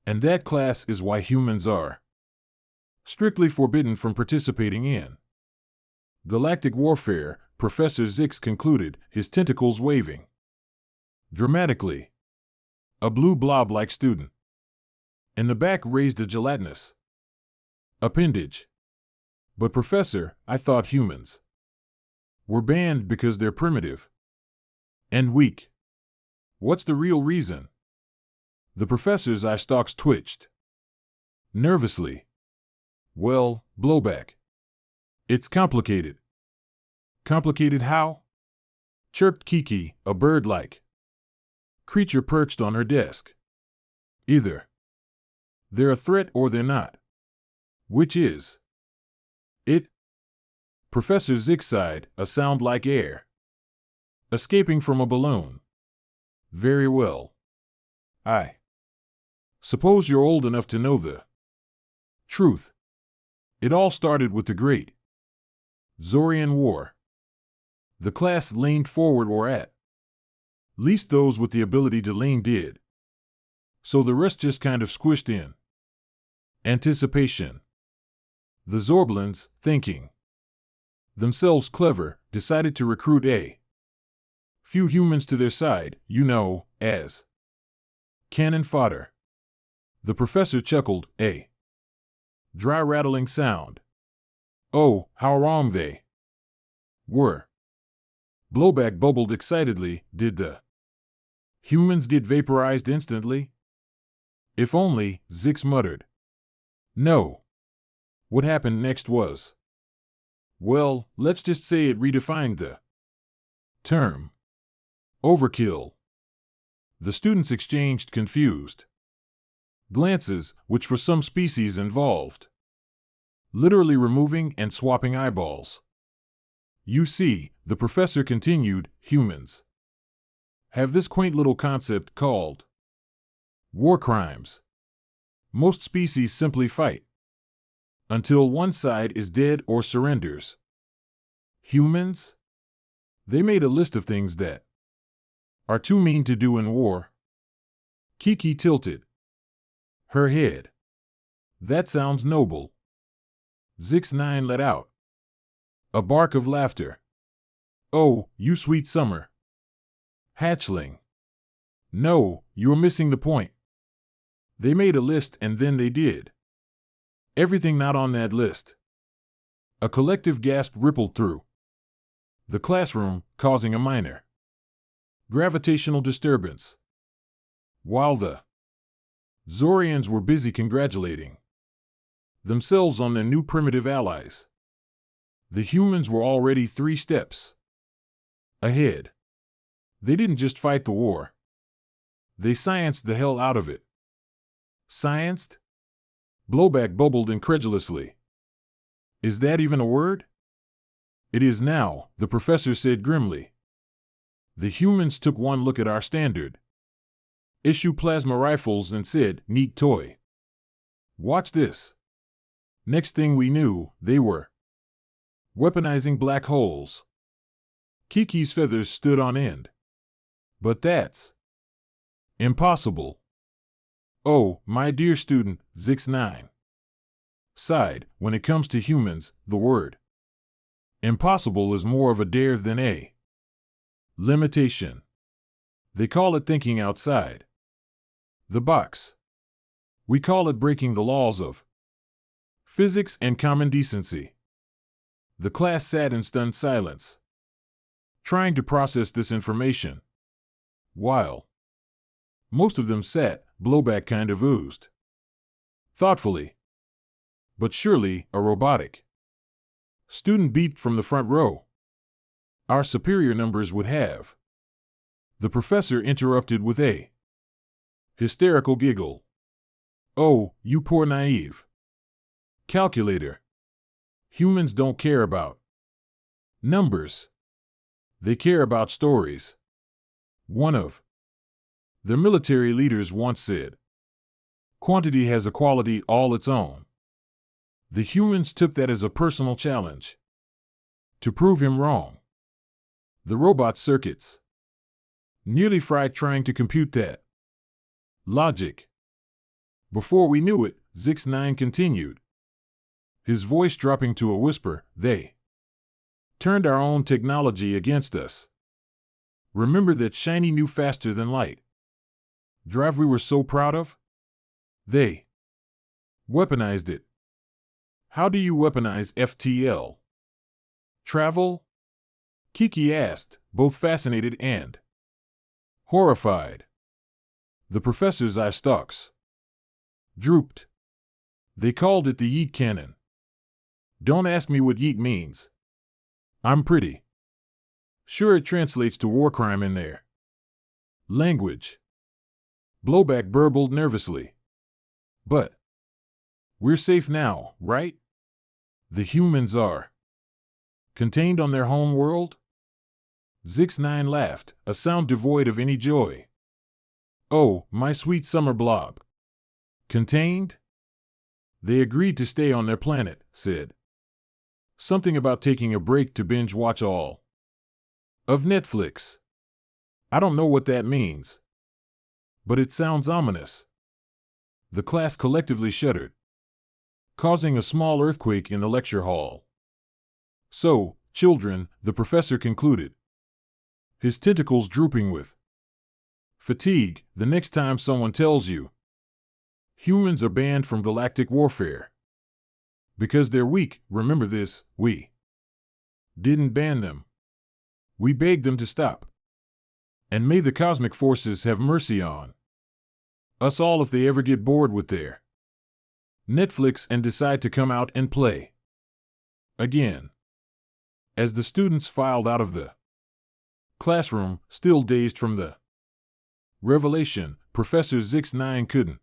And that class is why humans are strictly forbidden from participating in galactic warfare, Professor Zix concluded, his tentacles waving dramatically. A blue blob-like student in the back raised a gelatinous appendage. But Professor, I thought humans were banned because they're primitive and weak. What's the real reason? The professor's eye stalks twitched nervously. Well, blowback. It's complicated. Complicated how? Chirped Kiki, a bird-like creature perched on her desk. Either they're a threat or they're not. Which is it? Professor Zix sighed, a sound like air escaping from a balloon. Very well. I suppose you're old enough to know the truth. It all started with the Great Zorian War. The class leaned forward, or at least those with the ability to lean did. So the rest just kind of squished in anticipation. The Zorblins, thinking themselves clever, decided to recruit a few humans to their side, as cannon fodder. The professor chuckled, a dry rattling sound. Oh, how wrong they were. Blowback bubbled excitedly. Did the humans get vaporized instantly? If only, Zix muttered. No. What happened next was, well, let's just say it redefined the term overkill. The students exchanged confused glances, which for some species involved literally removing and swapping eyeballs. You see, the professor continued, humans have this quaint little concept called war crimes. Most species simply fight until one side is dead or surrenders. Humans? They made a list of things that are too mean to do in war. Kiki tilted her head. That sounds noble. Zix-9 let out a bark of laughter. Oh, you sweet summer hatchling. No, you're missing the point. They made a list and then they did everything not on that list. A collective gasp rippled through the classroom, causing a minor gravitational disturbance. While the Zorians were busy congratulating themselves on their new primitive allies, the humans were already 3 steps ahead. They didn't just fight the war. They scienced the hell out of it. Scienced? Blowback bubbled incredulously. Is that even a word? It is now, the professor said grimly. The humans took one look at our standard issue plasma rifles and said, neat toy. Watch this. Next thing we knew, they were weaponizing black holes. Kiki's feathers stood on end. But that's impossible. Oh, my dear student, Zix-9 sighed. When it comes to humans, the word impossible is more of a dare than a limitation. They call it thinking outside the box. We call it breaking the laws of physics and common decency. The class sat in stunned silence, trying to process this information. While most of them sat, Blowback kind of oozed thoughtfully. But surely, a robotic student beeped from the front row. Our superior numbers would have. The professor interrupted with a hysterical giggle. Oh, you poor naive calculator. Humans don't care about numbers. They care about stories. One of their military leaders once said, quantity has a quality all its own. The humans took that as a personal challenge to prove him wrong. The robot circuits nearly fried trying to compute that logic. Before we knew it, Zix9 continued, his voice dropping to a whisper, they turned our own technology against us. Remember that shiny new faster than light drive we were so proud of? They weaponized it. How do you weaponize FTL? Travel? Kiki asked, both fascinated and horrified. The professor's eye stalks drooped. They called it the yeet cannon. Don't ask me what yeet means. I'm pretty sure it translates to war crime in there. Language. Blowback burbled nervously. But we're safe now, right? The humans are contained on their home world? Zix9 laughed, a sound devoid of any joy. Oh, my sweet summer blob. Contained? They agreed to stay on their planet, said something about taking a break to binge watch all of Netflix. I don't know what that means, but it sounds ominous. The class collectively shuddered, causing a small earthquake in the lecture hall. So, children, the professor concluded, his tentacles drooping with fatigue, the next time someone tells you humans are banned from galactic warfare because they're weak, remember this, we didn't ban them. We begged them to stop. And may the cosmic forces have mercy on us all if they ever get bored with their Netflix and decide to come out and play again. As the students filed out of the classroom, still dazed from the revelation, Professor Zix9 couldn't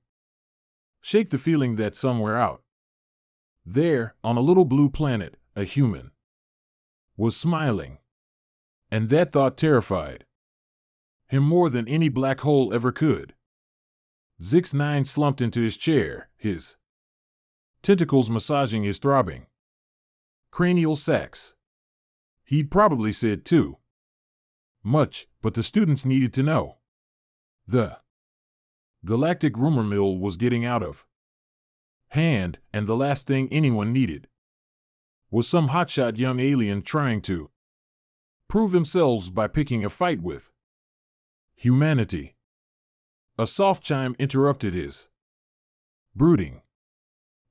shake the feeling that somewhere out there, on a little blue planet, a human was smiling. And that thought terrified him more than any black hole ever could. Zix9 slumped into his chair, his tentacles massaging his throbbing cranial sacs. He'd probably said too much, but the students needed to know. The Galactic rumor mill was getting out of hand, and the last thing anyone needed was some hotshot young alien trying to prove themselves by picking a fight with humanity. A soft chime interrupted his brooding.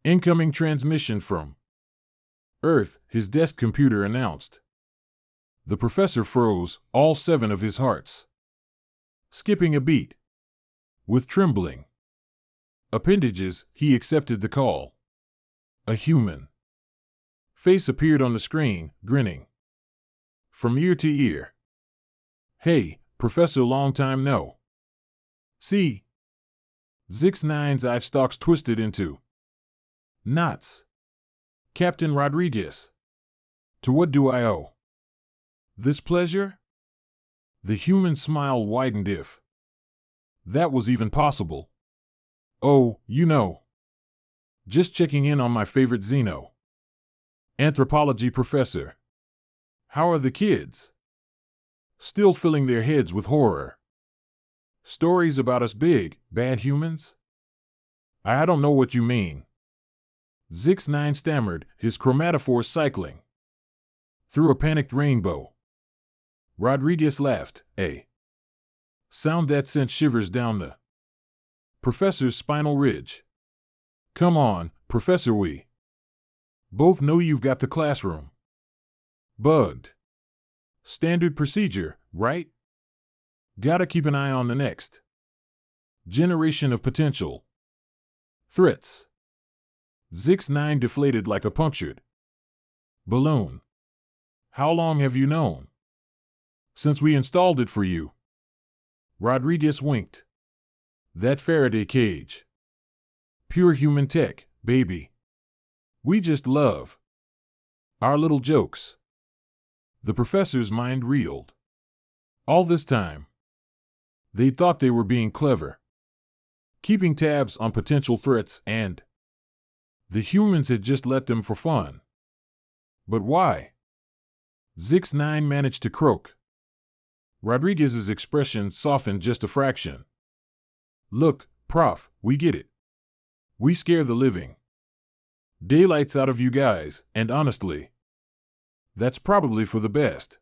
Incoming transmission from Earth, his desk computer announced. The professor froze, all 7 of his hearts skipping a beat. With trembling appendages, he accepted the call. A human face appeared on the screen, grinning from ear to ear. Hey, Professor, long time no see. Zix9's eye stalks twisted into knots. Captain Rodriguez, to what do I owe this pleasure? The human smile widened, if that was even possible. Oh, you know, just checking in on my favorite xeno anthropology professor. How are the kids? Still filling their heads with horror stories about us big, bad humans? I don't know what you mean. Zix9 stammered, his chromatophore cycling through a panicked rainbow. Rodriguez laughed, a sound that sent shivers down the professor's spinal ridge. Come on, Professor, we both know you've got the classroom bugged. Standard procedure, right? Gotta keep an eye on the next generation of potential threats. Zix9 deflated like a punctured balloon. How long have you known? Since we installed it for you. Rodriguez winked. That Faraday cage. Pure human tech, baby. We just love our little jokes. The professor's mind reeled. All this time, they thought they were being clever, keeping tabs on potential threats, and the humans had just let them for fun. But why? Zix9 managed to croak. Rodriguez's expression softened just a fraction. Look, Prof, we get it. We scare the living daylights out of you guys, and honestly, that's probably for the best.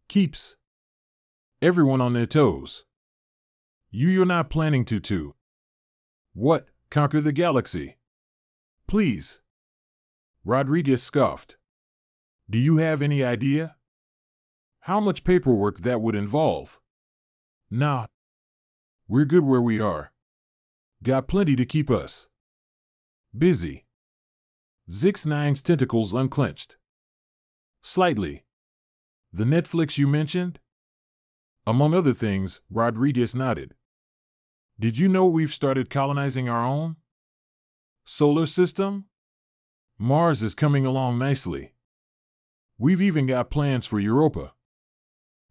Keeps everyone on their toes. You're not planning to. What, conquer the galaxy? Please. Rodriguez scoffed. Do you have any idea how much paperwork that would involve? Nah. We're good where we are. Got plenty to keep us busy. Zix-9's tentacles unclenched slightly. The Netflix you mentioned? Among other things, Rodriguez nodded. Did you know we've started colonizing our own solar system? Mars is coming along nicely. We've even got plans for Europa.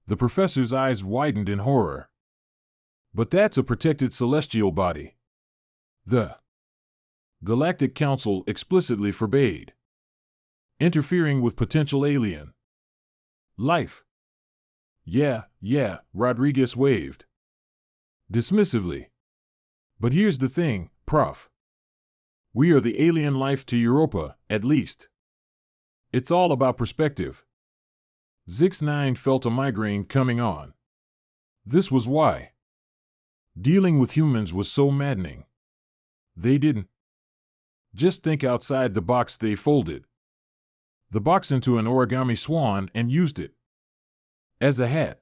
The professor's eyes widened in horror. But that's a protected celestial body. The Galactic Council explicitly forbade interfering with potential alien life. Yeah, Rodriguez waved dismissively. But here's the thing, Prof. We are the alien life to Europa, at least. It's all about perspective. Zix-9 felt a migraine coming on. This was why dealing with humans was so maddening. They didn't just think outside the box, they folded the box into an origami swan and used it as a hat.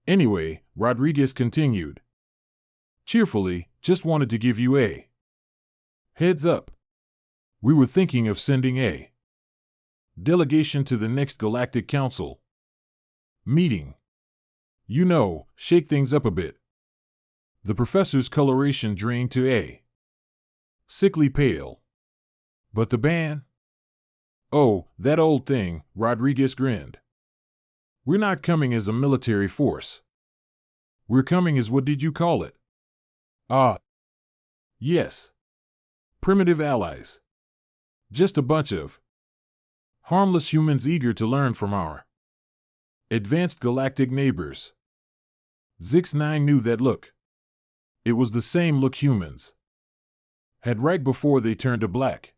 Anyway, Rodriguez continued cheerfully, just wanted to give you a heads up. We were thinking of sending a delegation to the next Galactic Council meeting. You know, shake things up a bit. The professor's coloration drained to a sickly pale. But the ban? Oh, that old thing, Rodriguez grinned. We're not coming as a military force. We're coming as, what did you call it? Yes. Primitive allies. Just a bunch of harmless humans eager to learn from our advanced galactic neighbors. Zix-9 knew that look. It was the same look humans had right before they turned a black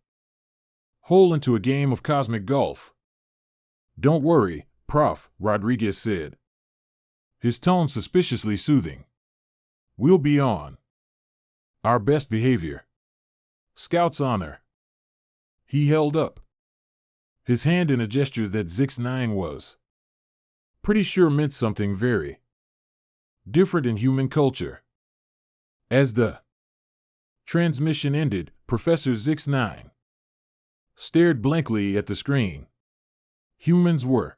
hole into a game of cosmic golf. Don't worry, Prof, Rodriguez said, his tone suspiciously soothing. We'll be on our best behavior. Scout's honor. He held up his hand in a gesture that Zix-9 was pretty sure meant something very different in human culture. As the transmission ended, Professor Zix-9 stared blankly at the screen. Humans were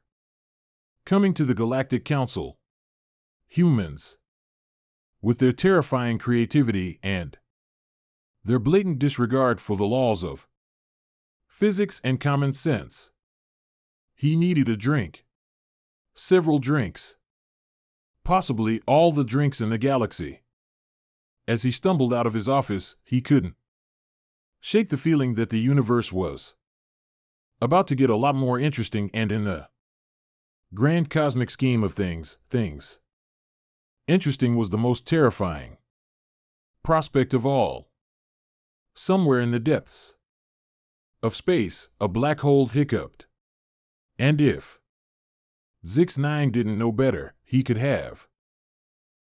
coming to the Galactic Council. Humans, with their terrifying creativity and their blatant disregard for the laws of physics and common sense. He needed a drink. Several drinks. Possibly all the drinks in the galaxy. As he stumbled out of his office, he couldn't shake the feeling that the universe was about to get a lot more interesting, and in the grand cosmic scheme of things, interesting was the most terrifying prospect of all. Somewhere in the depths of space, a black hole hiccuped. And if Zix-9 didn't know better, he could have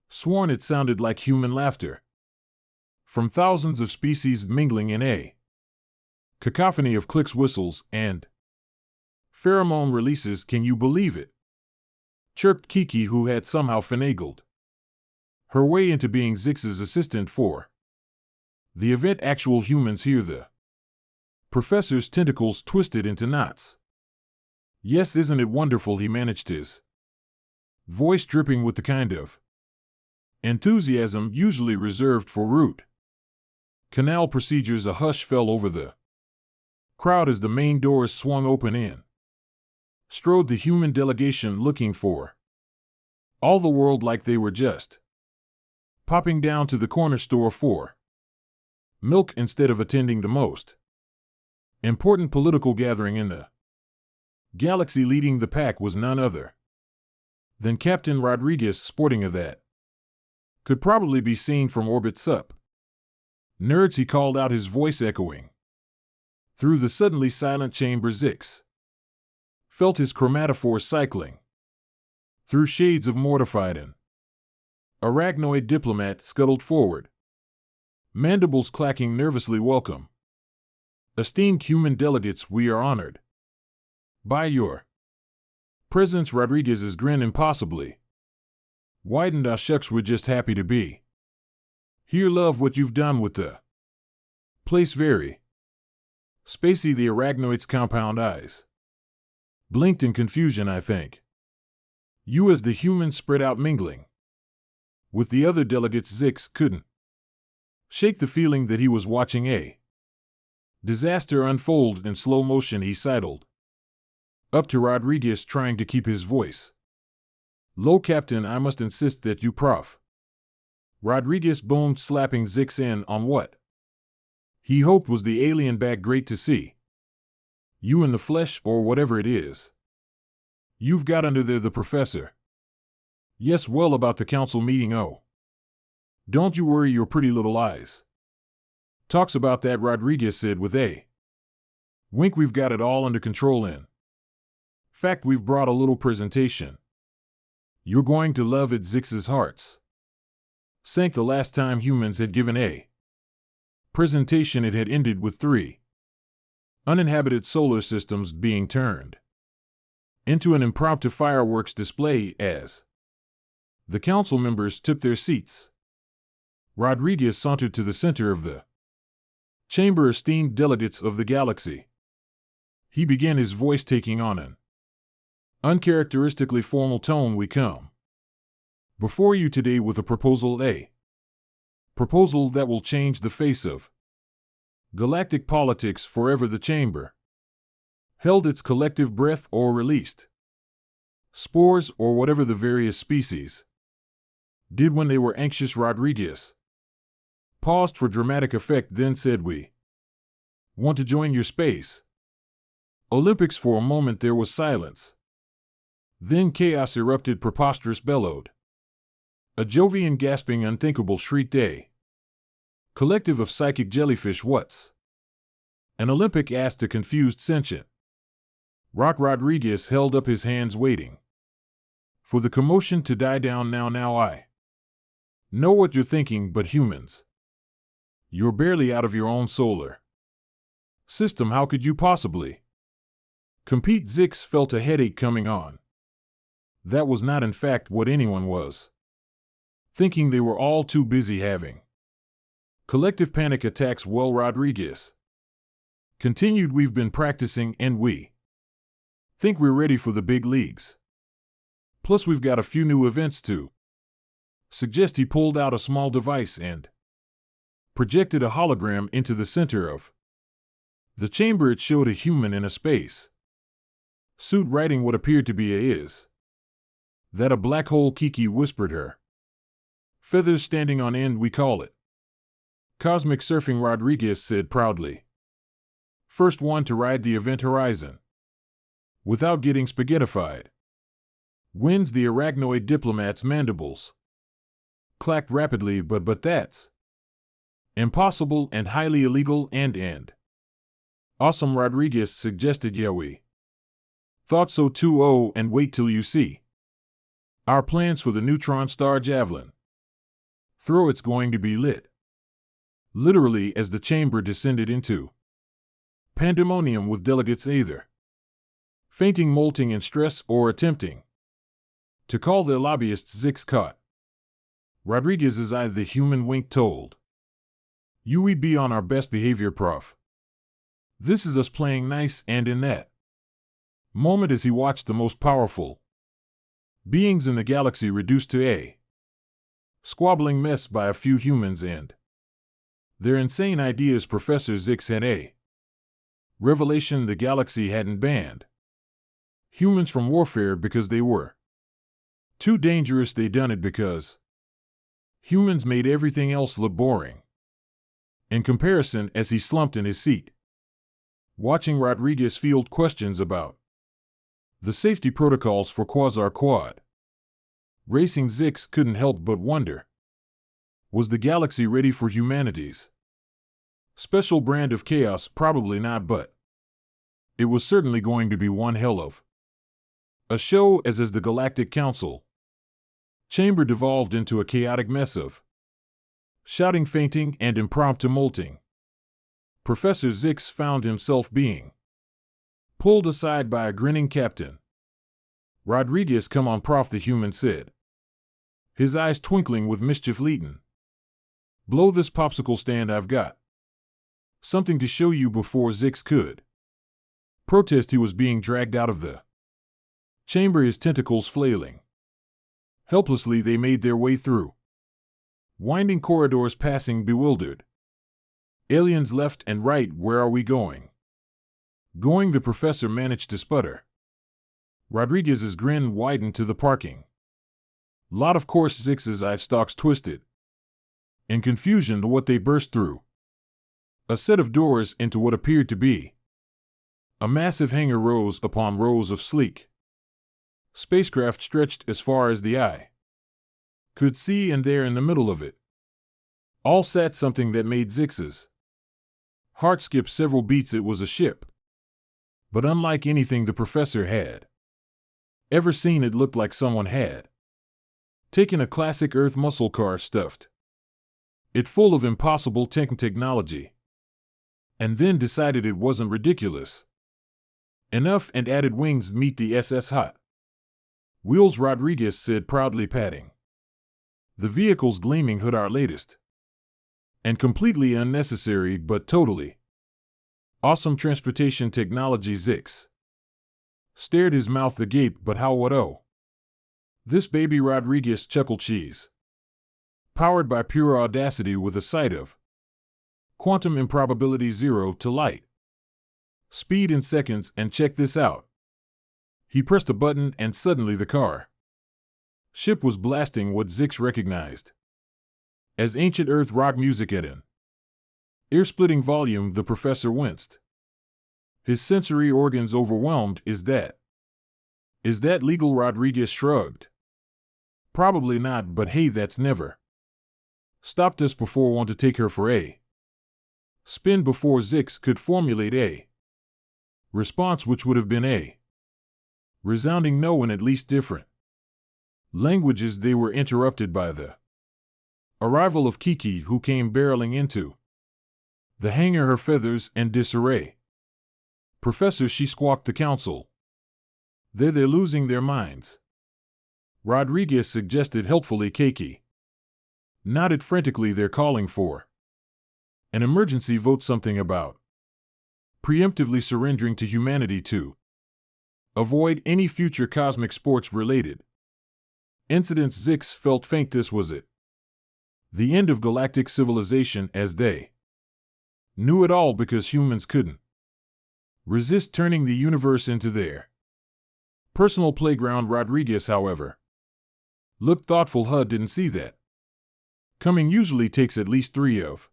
sworn it sounded like human laughter from thousands of species mingling in a cacophony of clicks, whistles, and pheromone releases. Can you believe it? Chirped Kiki, who had somehow finagled her way into being Zix's assistant for the event. Actual humans hear the professor's tentacles twisted into knots. Yes, isn't it wonderful? He managed his voice dripping with the kind of enthusiasm usually reserved for root canal procedures. A hush fell over the crowd as the main doors swung open in strode the human delegation, looking for all the world like they were just popping down to the corner store for milk instead of attending the most important political gathering in the galaxy. Leading the pack was none other than Captain Rodriguez, sporting a that could probably be seen from orbit sup. Nerds, he called out, his voice echoing through the suddenly silent chamber. Zix felt his chromatophore cycling through shades of mortified and arachnoid diplomat scuttled forward, mandibles clacking nervously. Welcome, esteemed human delegates, we are honored by your presence. Rodriguez's grin impossibly widened. Ah shucks, we're just happy to be here. Love what you've done with the place. Very spacey. The arachnoid's compound eyes blinked in confusion. I think you, as the human spread out mingling with the other delegates. Zix couldn't shake the feeling that he was watching a disaster unfold in slow motion. He sidled up to Rodriguez, trying to keep his voice low. Captain, I must insist that you Prof. Rodriguez boomed, slapping Zix in on what he hoped was the alien bag. Great to see you in the flesh, or whatever it is you've got under there. The professor. Yes, well, about the council meeting. Oh, don't you worry your pretty little eyes. Talks about that, Rodriguez said with a wink. We've got it all under control. In fact, we've brought a little presentation. You're going to love it. Zix's hearts sank. The last time humans had given a presentation, it had ended with 3 uninhabited solar systems being turned into an impromptu fireworks display as the council members took their seats. Rodriguez sauntered to the center of the chamber. Esteemed delegates of the galaxy, he began, his voice taking on an uncharacteristically formal tone. We come before you today with a proposal that will change the face of galactic politics forever. The chamber held its collective breath, or released spores, or whatever the various species did when they were anxious. Rodriguez paused for dramatic effect, then said, we want to join your space Olympics. For a moment there was silence. Then chaos erupted. Preposterous bellowed a Jovian, gasping, unthinkable, shrieked a collective of psychic jellyfish. What's an Olympic? Asked a confused sentient rock. Rodriguez held up his hands, waiting for the commotion to die down. Now I know what you're thinking, but humans, you're barely out of your own solar system. How could you possibly compete? Zix felt a headache coming on. That was not, in fact, what anyone was thinking. They were all too busy having collective panic attacks. Well, Rodriguez continued, we've been practicing and we think we're ready for the big leagues. Plus, we've got a few new events to suggest. He pulled out a small device and projected a hologram into the center of the chamber. It showed a human in a space suit writing what appeared to be is that a black hole? Kiki whispered, her feathers standing on end. We call it cosmic surfing, Rodriguez said proudly. First one to ride the event horizon without getting spaghettified wins. The arachnoid diplomat's mandibles clacked rapidly. But that's impossible and highly illegal and awesome, Rodriguez suggested. Yeah, we thought so too. Oh, and wait till you see our plans for the neutron star javelin throw. It's going to be lit. Literally, as the chamber descended into pandemonium, with delegates either fainting, molting in stress, or attempting to call their lobbyists. Zix caught Rodriguez's eye. The human wink told you we'd be on our best behavior, Prof. This is us playing nice. And in that moment, as he watched the most powerful beings in the galaxy reduced to a squabbling mess by a few humans and their insane ideas, Professor Zix had a revelation. The galaxy hadn't banned humans from warfare because they were too dangerous. They done it because humans made everything else look boring in comparison. As he slumped in his seat, watching Rodriguez field questions about the safety protocols for Quasar Quad racing, Zix couldn't help but wonder, was the galaxy ready for humanity's Special brand of chaos, probably not, but it was certainly going to be one hell of a show, as is the Galactic Council chamber devolved into a chaotic mess of shouting, fainting, and impromptu molting. Professor Zix found himself being pulled aside by a grinning captain. "Rodriguez, come on, Prof," the human said, his eyes twinkling with mischief latent. "Blow this popsicle stand, I've got something to show you." Before Zix could protest, he was being dragged out of the chamber, his tentacles flailing. Helplessly they made their way through winding corridors, passing bewildered aliens left and right. "Where are we going?" "Going," the professor managed to sputter. Rodriguez's grin widened to the parking lot. Of course, Zix's eye stalks twisted in confusion to what they burst through. A set of doors into what appeared to be a massive hangar, rows upon rows of sleek spacecraft stretched as far as the eye could see, and there in the middle of it all sat something that made Zix's heart skip several beats. It was a ship, but unlike anything the professor had ever seen. It looked like someone had taken a classic Earth muscle car, stuffed it full of impossible technology, and then decided it wasn't ridiculous enough and added wings. "Meet the SS Hot Wheels," Rodriguez said, proudly patting the vehicle's gleaming hood. "Our latest and completely unnecessary but totally awesome transportation technology." Zix stared, his mouth agape. "But how would this baby?" Rodriguez chuckled. "She's powered by pure audacity, with a sight of quantum improbability, 0 to light speed in seconds. And check this out." He pressed a button, and suddenly the car ship was blasting what Zix recognized as ancient Earth rock music at an ear-splitting volume. The professor winced, his sensory organs overwhelmed. Is that legal?" Rodriguez shrugged. "Probably not, but hey, that's never stopped us before. Want to take her for a spin?" Before Zix could formulate a response, which would have been a resounding no in at least different languages, they were interrupted by the arrival of Kiki, who came barreling into the hangar, her feathers in disarray. "Professor," she squawked, "the council, they're losing their minds." Rodriguez suggested helpfully. Kiki nodded frantically. "They're calling for an emergency vote, something about preemptively surrendering to humanity to avoid any future cosmic sports-related incidents." Zix felt faint. This was it, the end of galactic civilization as they knew it all, because humans couldn't resist turning the universe into their personal playground. Rodriguez, however, looked thoughtful. "HUD didn't see that coming. Usually takes at least 3 of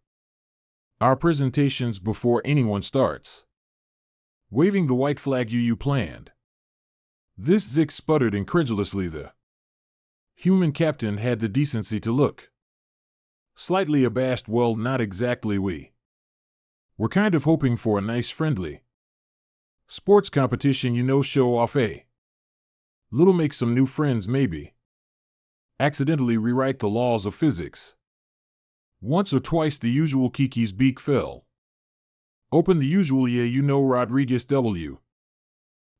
our presentations before anyone starts waving the white flag you planned this." Zix sputtered incredulously. The human captain had the decency to look slightly abashed. "Well, not exactly. We were kind of hoping for a nice friendly sports competition, show off a little, make some new friends, maybe accidentally rewrite the laws of physics once or twice." The usual. Kiki's beak fell open. "The usual, yeah, Rodriguez W.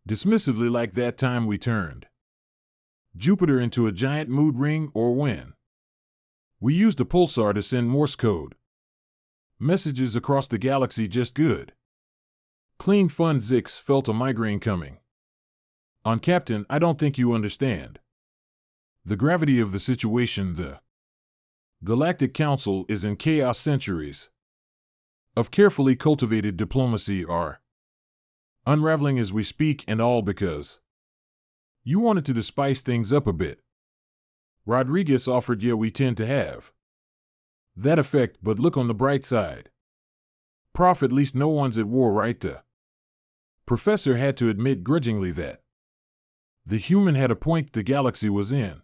dismissively, "like that time we turned Jupiter into a giant mood ring, or when we used a pulsar to send Morse code messages across the galaxy. Just good, clean fun." Zix felt a migraine coming on. "Captain, I don't think you understand the gravity of the situation. The Galactic Council is in chaos. Centuries of carefully cultivated diplomacy are unraveling as we speak, and all because you wanted to spice things up a bit." Rodriguez offered. "Yeah, we tend to have that effect, but look on the bright side, Prof, at least no one's at war, right?" The professor had to admit grudgingly that the human had a point. The galaxy was in